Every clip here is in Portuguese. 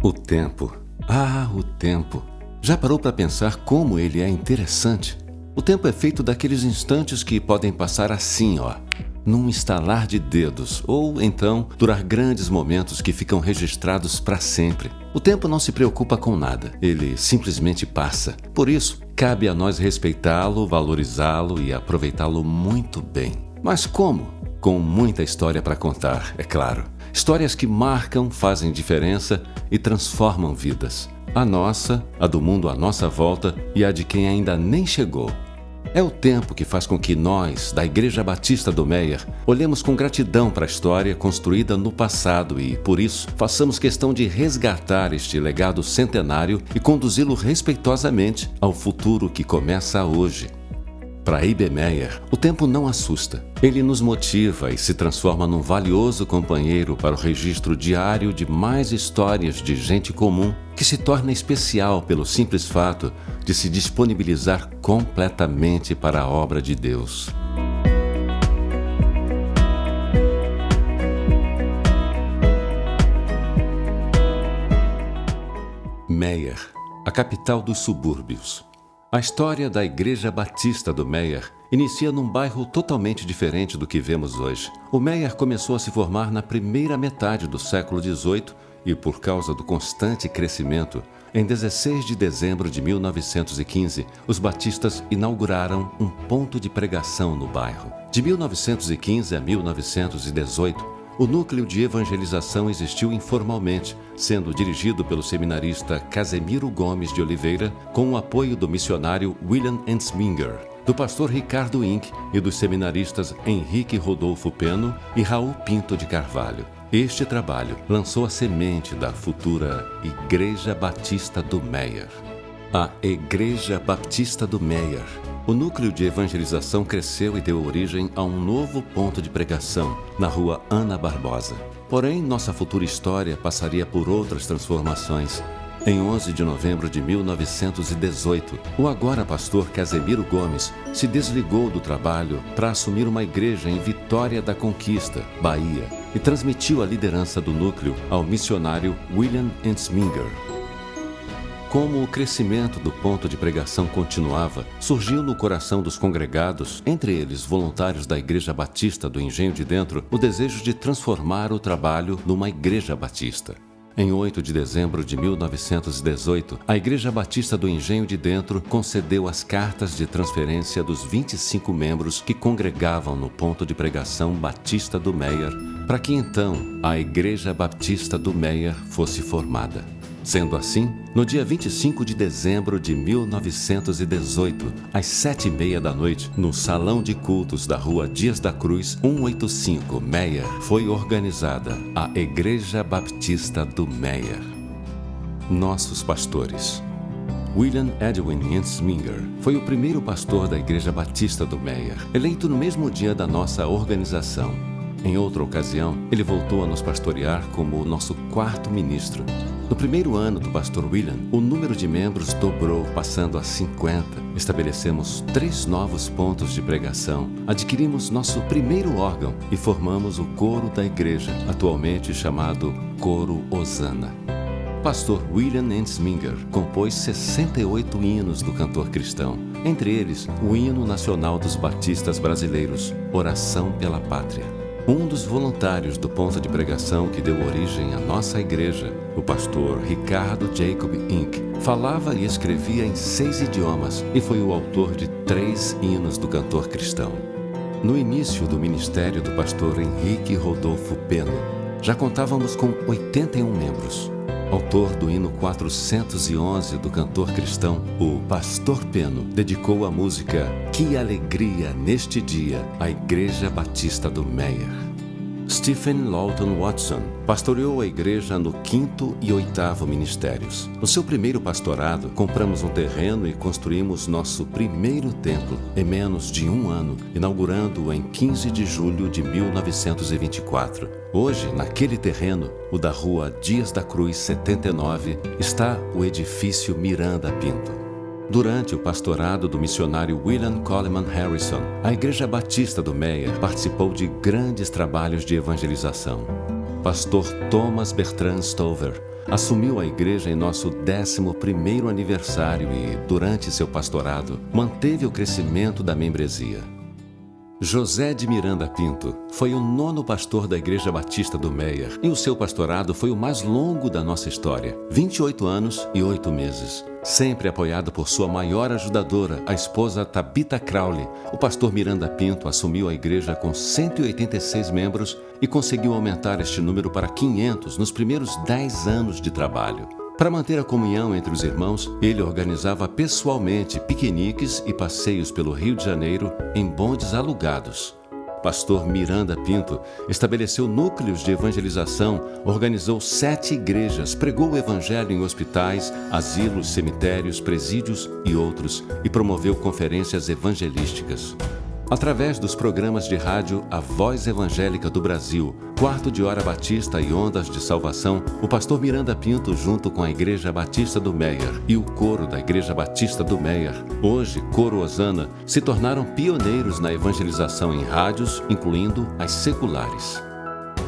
O tempo. Ah, o tempo. Já parou para pensar como ele é interessante? O tempo é feito daqueles instantes que podem passar assim, num estalar de dedos, ou então durar grandes momentos que ficam registrados para sempre. O tempo não se preocupa com nada, ele simplesmente passa. Por isso, cabe a nós respeitá-lo, valorizá-lo e aproveitá-lo muito bem. Mas como? Com muita história para contar, é claro. Histórias que marcam, fazem diferença e transformam vidas. A nossa, a do mundo à nossa volta e a de quem ainda nem chegou. É o tempo que faz com que nós, da Igreja Batista do Meyer, olhemos com gratidão para a história construída no passado e, por isso, façamos questão de resgatar este legado centenário e conduzi-lo respeitosamente ao futuro que começa hoje. Para I.B. Meyer, o tempo não assusta. Ele nos motiva e se transforma num valioso companheiro para o registro diário de mais histórias de gente comum que se torna especial pelo simples fato de se disponibilizar completamente para a obra de Deus. Meyer, a capital dos subúrbios. A história da Igreja Batista do Meyer inicia num bairro totalmente diferente do que vemos hoje. O Meyer começou a se formar na primeira metade do século XVIII e, por causa do constante crescimento, em 16 de dezembro de 1915, os batistas inauguraram um ponto de pregação no bairro. De 1915 a 1918, o núcleo de evangelização existiu informalmente, sendo dirigido pelo seminarista Casemiro Gomes de Oliveira, com o apoio do missionário William Ensminger, do pastor Ricardo Inck e dos seminaristas Henrique Rodolfo Peno e Raul Pinto de Carvalho. Este trabalho lançou a semente da futura Igreja Batista do Meyer. A Igreja Batista do Meyer. O núcleo de evangelização cresceu e deu origem a um novo ponto de pregação, na rua Ana Barbosa. Porém, nossa futura história passaria por outras transformações. Em 11 de novembro de 1918, o agora pastor Casemiro Gomes se desligou do trabalho para assumir uma igreja em Vitória da Conquista, Bahia, e transmitiu a liderança do núcleo ao missionário William Ensminger. Como o crescimento do ponto de pregação continuava, surgiu no coração dos congregados, entre eles voluntários da Igreja Batista do Engenho de Dentro, o desejo de transformar o trabalho numa Igreja Batista. Em 8 de dezembro de 1918, a Igreja Batista do Engenho de Dentro concedeu as cartas de transferência dos 25 membros que congregavam no ponto de pregação Batista do Meyer, para que então a Igreja Batista do Meyer fosse formada. Sendo assim, no dia 25 de dezembro de 1918, às 7h30 da noite, no Salão de Cultos da Rua Dias da Cruz, 185, Meyer, foi organizada a Igreja Batista do Meyer. Nossos pastores. William Edwin Ensminger foi o primeiro pastor da Igreja Batista do Meyer, eleito no mesmo dia da nossa organização. Em outra ocasião, ele voltou a nos pastorear como nosso quarto ministro. No primeiro ano do pastor William, o número de membros dobrou, passando a 50. Estabelecemos 3 novos pontos de pregação, adquirimos nosso primeiro órgão e formamos o coro da igreja, atualmente chamado Coro Osana. Pastor William Ensminger compôs 68 hinos do cantor cristão, entre eles o hino nacional dos batistas brasileiros, Oração pela Pátria. Um dos voluntários do ponto de pregação que deu origem à nossa igreja, o pastor Ricardo Jacob Inck, falava e escrevia em 6 idiomas e foi o autor de 3 hinos do cantor cristão. No início do ministério do pastor Henrique Rodolfo Peno, já contávamos com 81 membros. Autor do hino 411 do cantor cristão, o pastor Peno dedicou a música Que Alegria Neste Dia à Igreja Batista do Meyer. Stephen Lawton Watson pastoreou a igreja no 5º e 8º ministérios. No seu primeiro pastorado, compramos um terreno e construímos nosso primeiro templo em menos de 1 ano, inaugurando-o em 15 de julho de 1924. Hoje, naquele terreno, o da rua Dias da Cruz 79, está o edifício Miranda Pinto. Durante o pastorado do missionário William Coleman Harrison, a Igreja Batista do Meyer participou de grandes trabalhos de evangelização. pastor Thomas Bertrand Stover assumiu a igreja em nosso 11º aniversário e, durante seu pastorado, manteve o crescimento da membresia. José de Miranda Pinto foi o 9º pastor da Igreja Batista do Meier e o seu pastorado foi o mais longo da nossa história, 28 anos e 8 meses. Sempre apoiado por sua maior ajudadora, a esposa Tabitha Crowley, o pastor Miranda Pinto assumiu a igreja com 186 membros e conseguiu aumentar este número para 500 nos primeiros 10 anos de trabalho. Para manter a comunhão entre os irmãos, ele organizava pessoalmente piqueniques e passeios pelo Rio de Janeiro em bondes alugados. Pastor Miranda Pinto estabeleceu núcleos de evangelização, organizou 7 igrejas, pregou o evangelho em hospitais, asilos, cemitérios, presídios e outros, e promoveu conferências evangelísticas. Através dos programas de rádio A Voz Evangélica do Brasil, Quarto de Hora Batista e Ondas de Salvação, o pastor Miranda Pinto, junto com a Igreja Batista do Meier e o coro da Igreja Batista do Meier, hoje Coro Osana, se tornaram pioneiros na evangelização em rádios, incluindo as seculares.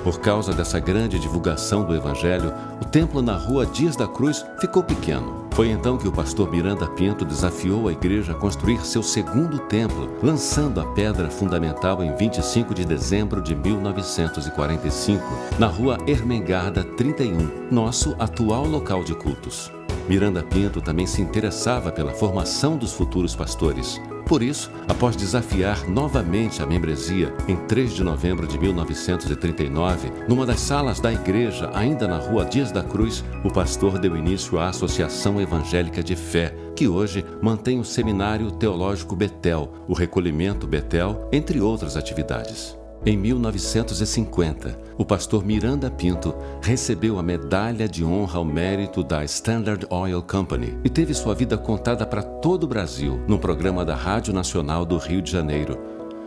Por causa dessa grande divulgação do Evangelho, o templo na rua Dias da Cruz ficou pequeno. Foi então que o pastor Miranda Pinto desafiou a igreja a construir seu 2º templo, lançando a pedra fundamental em 25 de dezembro de 1945, na rua Ermengarda 31, nosso atual local de cultos. Miranda Pinto também se interessava pela formação dos futuros pastores. Por isso, após desafiar novamente a membresia, em 3 de novembro de 1939, numa das salas da igreja, ainda na rua Dias da Cruz, o pastor deu início à Associação Evangélica de Fé, que hoje mantém o Seminário Teológico Betel, o Recolhimento Betel, entre outras atividades. Em 1950, o pastor Miranda Pinto recebeu a Medalha de Honra ao Mérito da Standard Oil Company e teve sua vida contada para todo o Brasil, num programa da Rádio Nacional do Rio de Janeiro.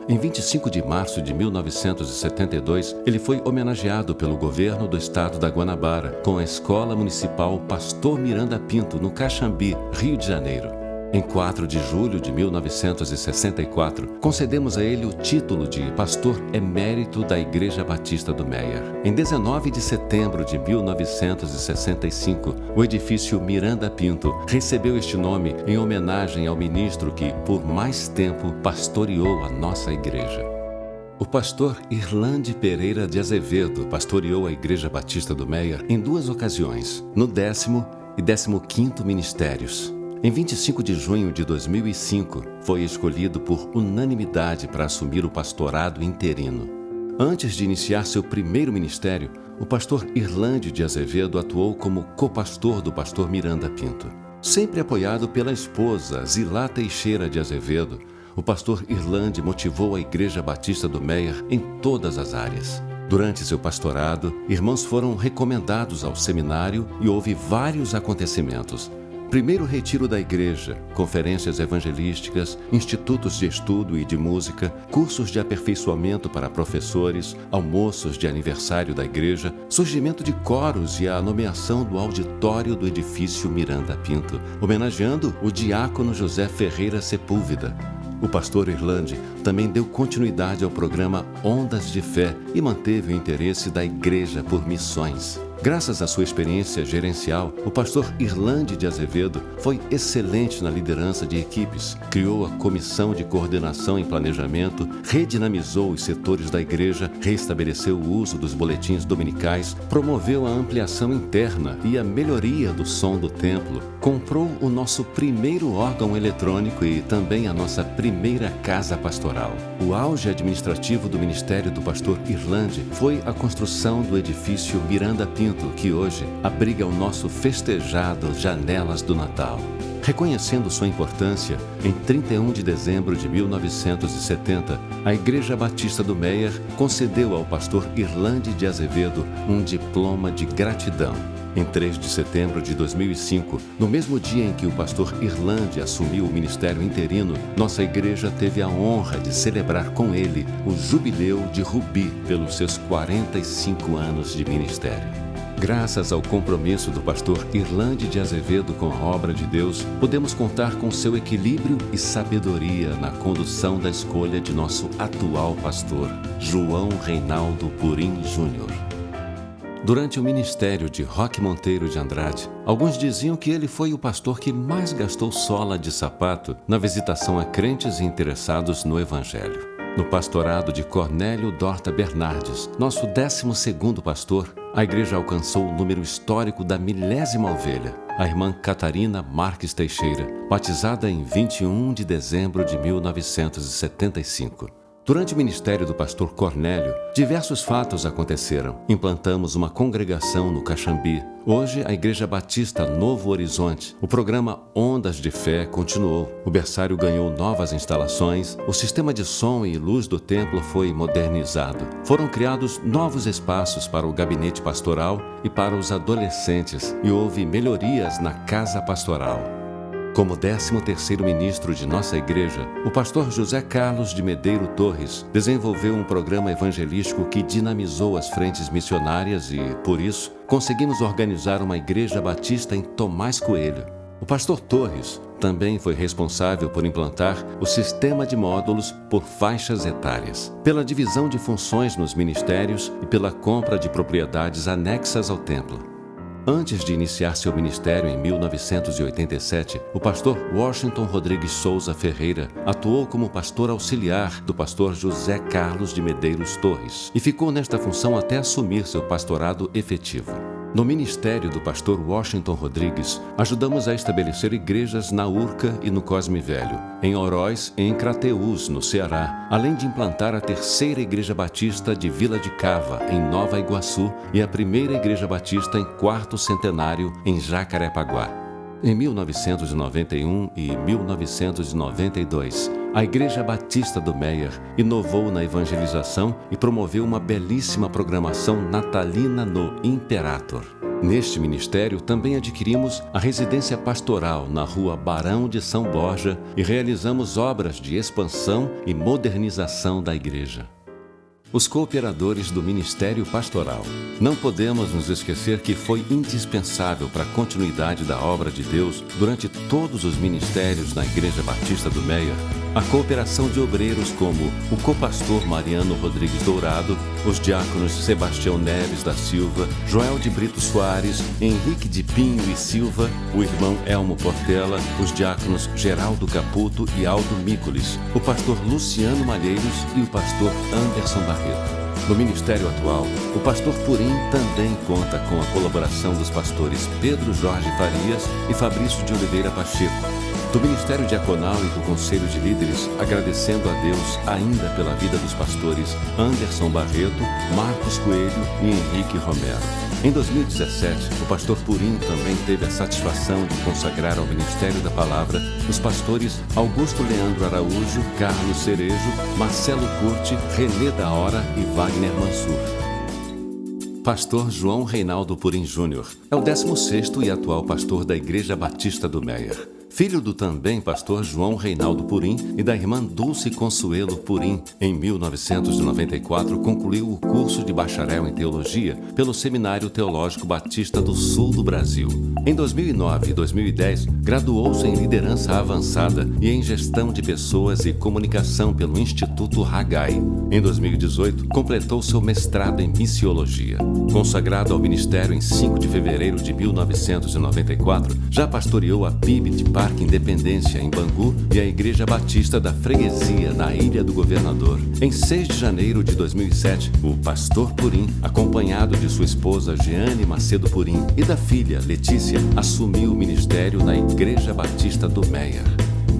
Em 25 de março de 1972, ele foi homenageado pelo governo do estado da Guanabara com a Escola Municipal Pastor Miranda Pinto, no Caxambi, Rio de Janeiro. Em 4 de julho de 1964, concedemos a ele o título de Pastor Emérito da Igreja Batista do Meier. Em 19 de setembro de 1965, o edifício Miranda Pinto recebeu este nome em homenagem ao ministro que, por mais tempo, pastoreou a nossa igreja. O pastor Irlande Pereira de Azevedo pastoreou a Igreja Batista do Meier em 2 ocasiões, no 10º e 15º ministérios. Em 25 de junho de 2005, foi escolhido por unanimidade para assumir o pastorado interino. Antes de iniciar seu primeiro ministério, o pastor Irlande de Azevedo atuou como copastor do pastor Miranda Pinto. Sempre apoiado pela esposa Zilá Teixeira de Azevedo, o pastor Irlande motivou a Igreja Batista do Meier em todas as áreas. Durante seu pastorado, irmãos foram recomendados ao seminário e houve vários acontecimentos. Primeiro retiro da igreja, conferências evangelísticas, institutos de estudo e de música, cursos de aperfeiçoamento para professores, almoços de aniversário da igreja, surgimento de coros e a nomeação do auditório do edifício Miranda Pinto, homenageando o diácono José Ferreira Sepúlveda. O pastor Irlande também deu continuidade ao programa Ondas de Fé e manteve o interesse da igreja por missões. Graças à sua experiência gerencial, o pastor Irlande de Azevedo foi excelente na liderança de equipes, criou a comissão de coordenação e planejamento, redinamizou os setores da igreja, restabeleceu o uso dos boletins dominicais, promoveu a ampliação interna e a melhoria do som do templo, comprou o nosso primeiro órgão eletrônico e também a nossa primeira casa pastoral. O auge administrativo do ministério do pastor Irlande foi a construção do edifício Miranda Pinto, que hoje abriga o nosso festejado Janelas do Natal. Reconhecendo sua importância, em 31 de dezembro de 1970, a Igreja Batista do Meier concedeu ao pastor Irlande de Azevedo um diploma de gratidão. Em 3 de setembro de 2005, no mesmo dia em que o pastor Irlande assumiu o ministério interino, nossa igreja teve a honra de celebrar com ele o Jubileu de Rubi pelos seus 45 anos de ministério. Graças ao compromisso do pastor Irlande de Azevedo com a obra de Deus, podemos contar com seu equilíbrio e sabedoria na condução da escolha de nosso atual pastor, João Reinaldo Purim Júnior. Durante o ministério de Roque Monteiro de Andrade, alguns diziam que ele foi o pastor que mais gastou sola de sapato na visitação a crentes e interessados no Evangelho. No pastorado de Cornélio Dorta Bernardes, nosso 12º pastor, a igreja alcançou o número histórico da 1000ª ovelha, a irmã Catarina Marques Teixeira, batizada em 21 de dezembro de 1975. Durante o ministério do pastor Cornélio, diversos fatos aconteceram. Implantamos uma congregação no Caxambi. Hoje, a Igreja Batista Novo Horizonte. O programa Ondas de Fé continuou. O berçário ganhou novas instalações. O sistema de som e luz do templo foi modernizado. Foram criados novos espaços para o gabinete pastoral e para os adolescentes. E houve melhorias na casa pastoral. Como 13º ministro de nossa igreja, o pastor José Carlos de Medeiro Torres desenvolveu um programa evangelístico que dinamizou as frentes missionárias e, por isso, conseguimos organizar uma igreja batista em Tomás Coelho. O pastor Torres também foi responsável por implantar o sistema de módulos por faixas etárias, pela divisão de funções nos ministérios e pela compra de propriedades anexas ao templo. Antes de iniciar seu ministério em 1987, o pastor Washington Rodrigues Souza Ferreira atuou como pastor auxiliar do pastor José Carlos de Medeiros Torres e ficou nesta função até assumir seu pastorado efetivo. No ministério do pastor Washington Rodrigues, ajudamos a estabelecer igrejas na Urca e no Cosme Velho, em Oroz e em Crateús, no Ceará, além de implantar a 3ª Igreja Batista de Vila de Cava, em Nova Iguaçu, e a 1ª Igreja Batista em 4º Centenário, em Jacarepaguá. Em 1991 e 1992, a Igreja Batista do Meier inovou na evangelização e promoveu uma belíssima programação natalina no Imperator. Neste ministério também adquirimos a residência pastoral na rua Barão de São Borja e realizamos obras de expansão e modernização da igreja. Os cooperadores do Ministério Pastoral. Não podemos nos esquecer que foi indispensável para a continuidade da obra de Deus durante todos os ministérios na Igreja Batista do Meier a cooperação de obreiros como o copastor Mariano Rodrigues Dourado, os diáconos Sebastião Neves da Silva, Joel de Brito Soares, Henrique de Pinho e Silva, o irmão Elmo Portela, os diáconos Geraldo Caputo e Aldo Mícolis, o pastor Luciano Malheiros e o pastor Anderson Barreto. No ministério atual, o pastor Purim também conta com a colaboração dos pastores Pedro Jorge Farias e Fabrício de Oliveira Pacheco. Do Ministério Diaconal e do Conselho de Líderes, agradecendo a Deus ainda pela vida dos pastores Anderson Barreto, Marcos Coelho e Henrique Romero. Em 2017, o pastor Purim também teve a satisfação de consagrar ao Ministério da Palavra os pastores Augusto Leandro Araújo, Carlos Cerejo, Marcelo Curti, Renê da Hora e Wagner Mansur. Pastor João Reinaldo Purim Júnior é o 16º e atual pastor da Igreja Batista do Meier. Filho do também pastor João Reinaldo Purim e da irmã Dulce Consuelo Purim, em 1994 concluiu o curso de bacharel em teologia pelo Seminário Teológico Batista do Sul do Brasil. Em 2009 e 2010, graduou-se em liderança avançada e em gestão de pessoas e comunicação pelo Instituto Haggai. Em 2018, completou seu mestrado em missiologia. Consagrado ao ministério em 5 de fevereiro de 1994, já pastoreou a PIB de Parque Independência, em Bangu, e a Igreja Batista da Freguesia, na Ilha do Governador. Em 6 de janeiro de 2007, o pastor Purim, acompanhado de sua esposa Jeane Macedo Purim e da filha Letícia, assumiu o ministério na Igreja Batista do Meier.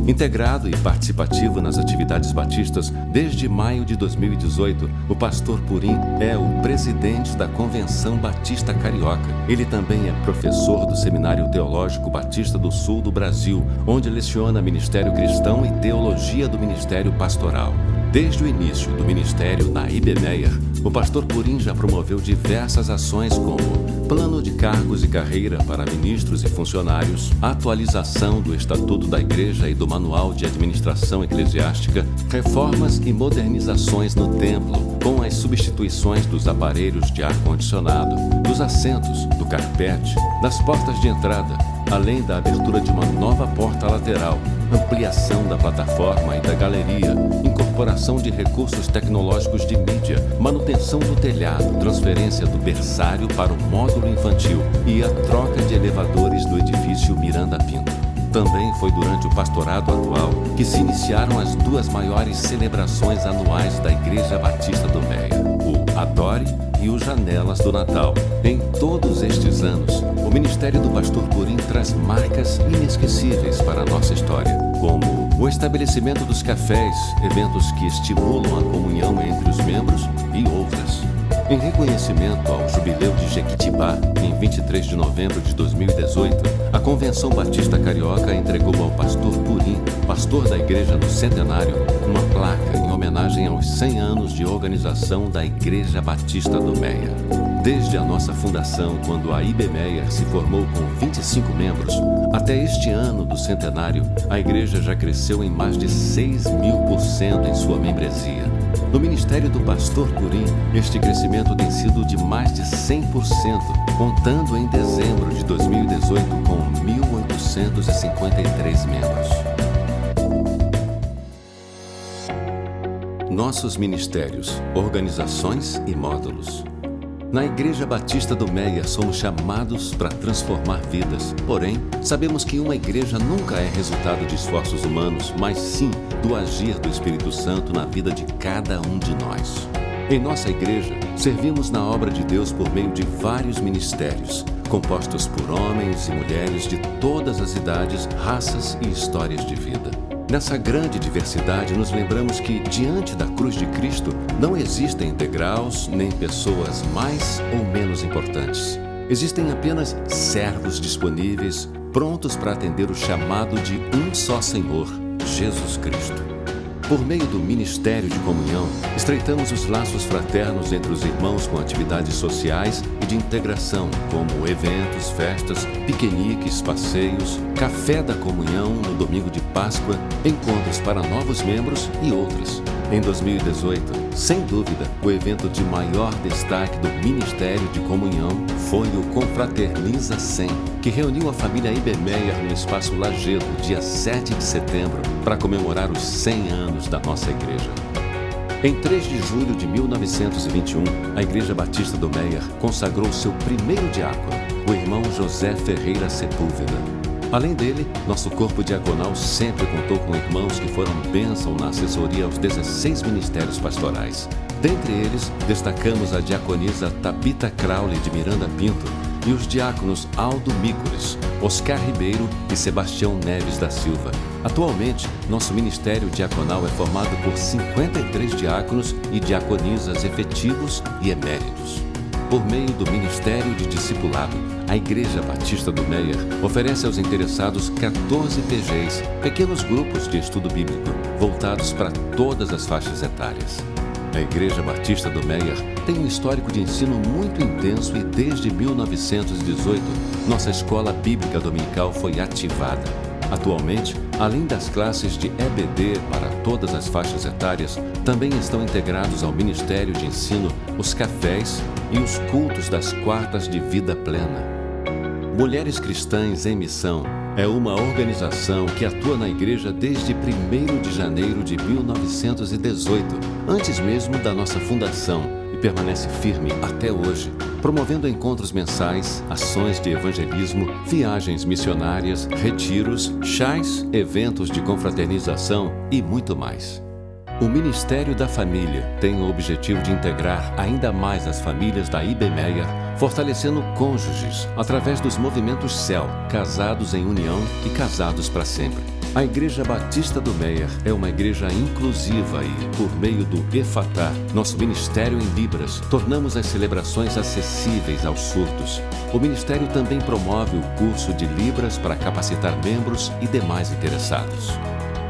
Integrado e participativo nas atividades batistas, desde maio de 2018, o pastor Purim é o presidente da Convenção Batista Carioca. Ele também é professor do Seminário Teológico Batista do Sul do Brasil, onde leciona Ministério Cristão e Teologia do Ministério Pastoral. Desde o início do ministério na IBMEIER, o pastor Purim já promoveu diversas ações como plano de cargos e carreira para ministros e funcionários, atualização do Estatuto da Igreja e do Manual de Administração Eclesiástica, reformas e modernizações no templo, com as substituições dos aparelhos de ar-condicionado, dos assentos, do carpete, das portas de entrada, além da abertura de uma nova porta lateral, ampliação da plataforma e da galeria, incorporação incorporação de recursos tecnológicos de mídia, manutenção do telhado, transferência do berçário para o módulo infantil e a troca de elevadores do edifício Miranda Pinto. Também foi durante o pastorado atual que se iniciaram as duas maiores celebrações anuais da Igreja Batista do Meia, o Adore e o Janelas do Natal. Em todos estes anos, o ministério do pastor Purim traz marcas inesquecíveis para a nossa história, como o estabelecimento dos cafés, eventos que estimulam a comunhão entre os membros e outras. Em reconhecimento ao Jubileu de Jequitibá, em 23 de novembro de 2018, a Convenção Batista Carioca entregou ao pastor Purim, pastor da igreja no centenário, uma placa em homenagem aos 100 anos de organização da Igreja Batista do Meia. Desde a nossa fundação, quando a IB Meia se formou com 25 membros, até este ano do centenário, a igreja já cresceu em mais de 6.000% em sua membresia. No ministério do pastor Purim, este crescimento tem sido de mais de 100%, contando em dezembro de 2018 com 1.853 membros. Nossos ministérios, organizações e módulos. Na Igreja Batista do Meia somos chamados para transformar vidas. Porém, sabemos que uma igreja nunca é resultado de esforços humanos, mas sim do agir do Espírito Santo na vida de cada um de nós. Em nossa igreja, servimos na obra de Deus por meio de vários ministérios, compostos por homens e mulheres de todas as idades, raças e histórias de vida. Nessa grande diversidade, nos lembramos que, diante da cruz de Cristo, não existem degraus nem pessoas mais ou menos importantes. Existem apenas servos disponíveis, prontos para atender o chamado de um só Senhor, Jesus Cristo. Por meio do Ministério de Comunhão, estreitamos os laços fraternos entre os irmãos com atividades sociais e de integração, como eventos, festas, piqueniques, passeios, café da comunhão no domingo de Páscoa, encontros para novos membros e outras. Em 2018, sem dúvida, o evento de maior destaque do Ministério de Comunhão foi o Confraterniza 100, que reuniu a família IB Meia no Espaço Lajedo, dia 7 de setembro, para comemorar os 100 anos da nossa igreja. Em 3 de julho de 1921, a Igreja Batista do Meia consagrou seu primeiro diácono, o irmão José Ferreira Sepúlveda. Além dele, nosso corpo diaconal sempre contou com irmãos que foram bênção na assessoria aos 16 ministérios pastorais. Dentre eles, destacamos a diaconisa Tabita Crowley de Miranda Pinto e os diáconos Aldo Mícoles, Oscar Ribeiro e Sebastião Neves da Silva. Atualmente, nosso ministério diaconal é formado por 53 diáconos e diaconisas efetivos e eméritos. Por meio do Ministério de Discipulado, a Igreja Batista do Meia oferece aos interessados 14 PGs, pequenos grupos de estudo bíblico, voltados para todas as faixas etárias. A Igreja Batista do Meia tem um histórico de ensino muito intenso e desde 1918, nossa escola bíblica dominical foi ativada. Atualmente, além das classes de EBD para todas as faixas etárias, também estão integrados ao Ministério de Ensino os cafés e os cultos das quartas de vida plena. Mulheres Cristãs em Missão é uma organização que atua na igreja desde 1º de janeiro de 1918, antes mesmo da nossa fundação, e permanece firme até hoje, promovendo encontros mensais, ações de evangelismo, viagens missionárias, retiros, chás, eventos de confraternização e muito mais. O Ministério da Família tem o objetivo de integrar ainda mais as famílias da IB Meia, fortalecendo cônjuges através dos movimentos CEL, casados em união e casados para sempre. A Igreja Batista do Meia é uma igreja inclusiva e, por meio do Efatá, nosso ministério em Libras, tornamos as celebrações acessíveis aos surdos. O ministério também promove o curso de Libras para capacitar membros e demais interessados.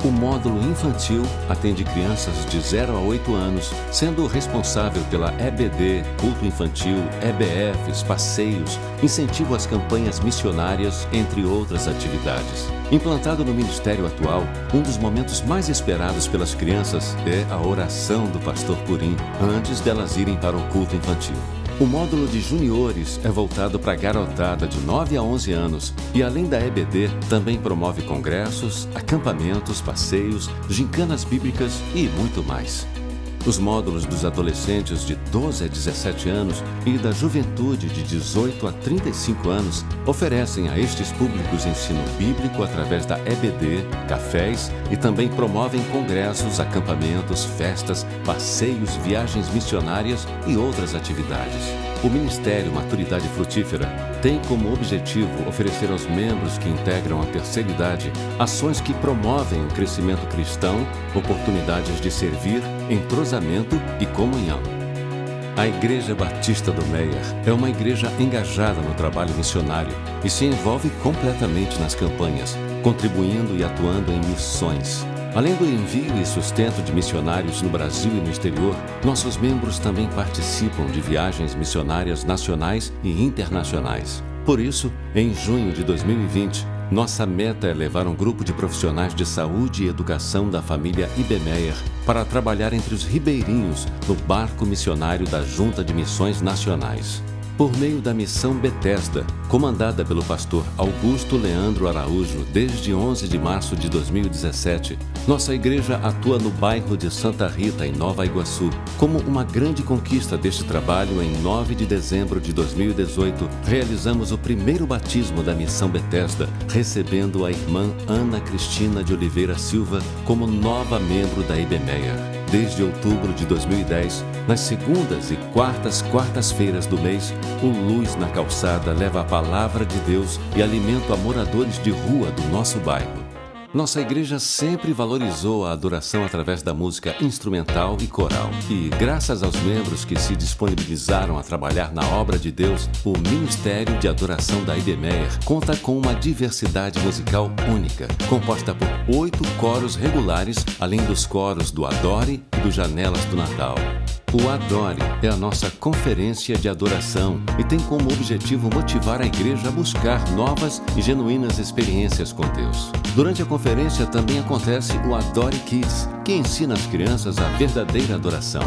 O módulo infantil atende crianças de 0 a 8 anos, sendo responsável pela EBD, culto infantil, EBFs, passeios, incentivo às campanhas missionárias, entre outras atividades. Implantado no ministério atual, um dos momentos mais esperados pelas crianças é a oração do pastor Purim, antes delas irem para o culto infantil. O módulo de juniores é voltado para a garotada de 9 a 11 anos e, além da EBD, também promove congressos, acampamentos, passeios, gincanas bíblicas e muito mais. Os módulos dos adolescentes de 12 a 17 anos e da juventude de 18 a 35 anos oferecem a estes públicos ensino bíblico através da EBD, cafés e também promovem congressos, acampamentos, festas, passeios, viagens missionárias e outras atividades. O Ministério Maturidade Frutífera tem como objetivo oferecer aos membros que integram a terceira idade ações que promovem o crescimento cristão, oportunidades de servir, entrosamento e comunhão. A Igreja Batista do Meier é uma igreja engajada no trabalho missionário e se envolve completamente nas campanhas, contribuindo e atuando em missões. Além do envio e sustento de missionários no Brasil e no exterior, nossos membros também participam de viagens missionárias nacionais e internacionais. Por isso, em junho de 2020, nossa meta é levar um grupo de profissionais de saúde e educação da família Ibemeyer para trabalhar entre os ribeirinhos no barco missionário da Junta de Missões Nacionais. Por meio da Missão Betesda, comandada pelo pastor Augusto Leandro Araújo desde 11 de março de 2017, nossa igreja atua no bairro de Santa Rita, em Nova Iguaçu. Como uma grande conquista deste trabalho, em 9 de dezembro de 2018, realizamos o primeiro batismo da Missão Betesda, recebendo a irmã Ana Cristina de Oliveira Silva como nova membro da Ibemeyer. Desde outubro de 2010, nas segundas e quartas-feiras do mês, o Luz na Calçada leva a palavra de Deus e alimento a moradores de rua do nosso bairro. Nossa igreja sempre valorizou a adoração através da música instrumental e coral. E, graças aos membros que se disponibilizaram a trabalhar na obra de Deus, o Ministério de Adoração da Ibemeyer conta com uma diversidade musical única, composta por 8 coros regulares, além dos coros do Adore e do Janelas do Natal. O Adore é a nossa conferência de adoração e tem como objetivo motivar a igreja a buscar novas e genuínas experiências com Deus. Durante a conferência também acontece o Adore Kids, que ensina as crianças a verdadeira adoração.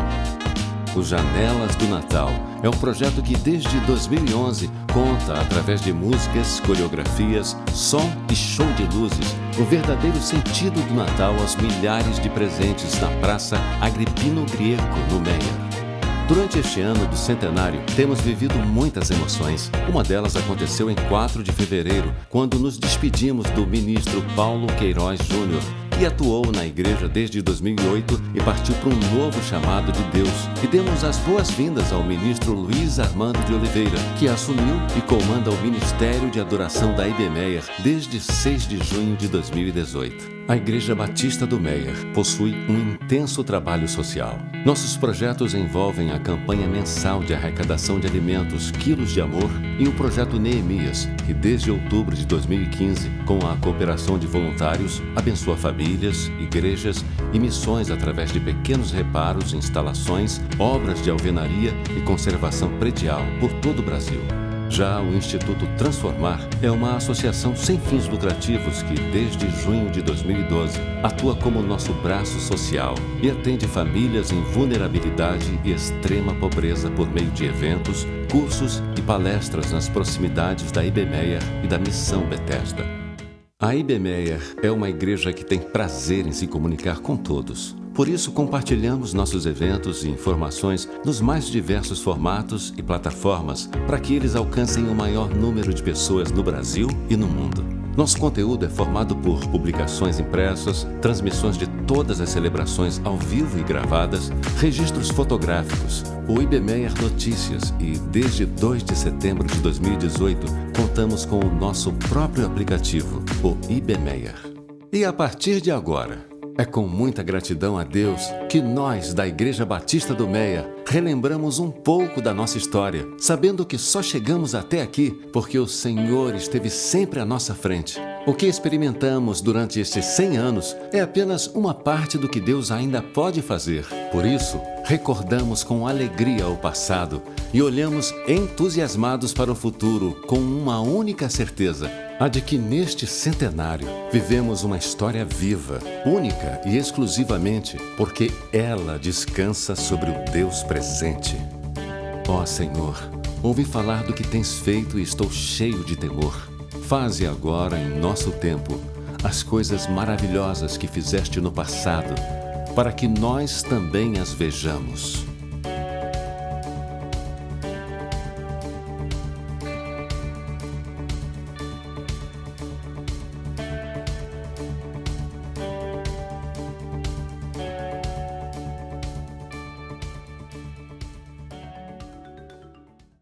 O Janelas do Natal é um projeto que desde 2011 conta, através de músicas, coreografias, som e show de luzes, o verdadeiro sentido do Natal aos milhares de presentes na Praça Agripino Grieco, no Meier. Durante este ano do centenário, temos vivido muitas emoções. Uma delas aconteceu em 4 de fevereiro, quando nos despedimos do ministro Paulo Queiroz Júnior, que atuou na igreja desde 2008 e partiu para um novo chamado de Deus. E demos as boas-vindas ao ministro Luiz Armando de Oliveira, que assumiu e comanda o Ministério de Adoração da Ibemeyer desde 6 de junho de 2018. A Igreja Batista do Meier possui um intenso trabalho social. Nossos projetos envolvem a campanha mensal de arrecadação de alimentos Quilos de Amor e o projeto Neemias, que desde outubro de 2015, com a cooperação de voluntários, abençoa famílias, igrejas e missões através de pequenos reparos, instalações, obras de alvenaria e conservação predial por todo o Brasil. Já o Instituto Transformar é uma associação sem fins lucrativos que, desde junho de 2012, atua como nosso braço social e atende famílias em vulnerabilidade e extrema pobreza por meio de eventos, cursos e palestras nas proximidades da Ibemeyer e da Missão Betesda. A Ibemeyer é uma igreja que tem prazer em se comunicar com todos. Por isso, compartilhamos nossos eventos e informações nos mais diversos formatos e plataformas para que eles alcancem o maior número de pessoas no Brasil e no mundo. Nosso conteúdo é formado por publicações impressas, transmissões de todas as celebrações ao vivo e gravadas, registros fotográficos, o Ibemeyer Notícias e, desde 2 de setembro de 2018, contamos com o nosso próprio aplicativo, o Ibemeyer. E a partir de agora, é com muita gratidão a Deus que nós, da Igreja Batista do Meier, relembramos um pouco da nossa história, sabendo que só chegamos até aqui porque o Senhor esteve sempre à nossa frente. O que experimentamos durante estes 100 anos é apenas uma parte do que Deus ainda pode fazer. Por isso, recordamos com alegria o passado e olhamos entusiasmados para o futuro com uma única certeza: a de que neste centenário vivemos uma história viva, única e exclusivamente porque ela descansa sobre o Deus presente. Ó Senhor, ouvi falar do que tens feito e estou cheio de temor. Faze agora, em nosso tempo, as coisas maravilhosas que fizeste no passado, para que nós também as vejamos.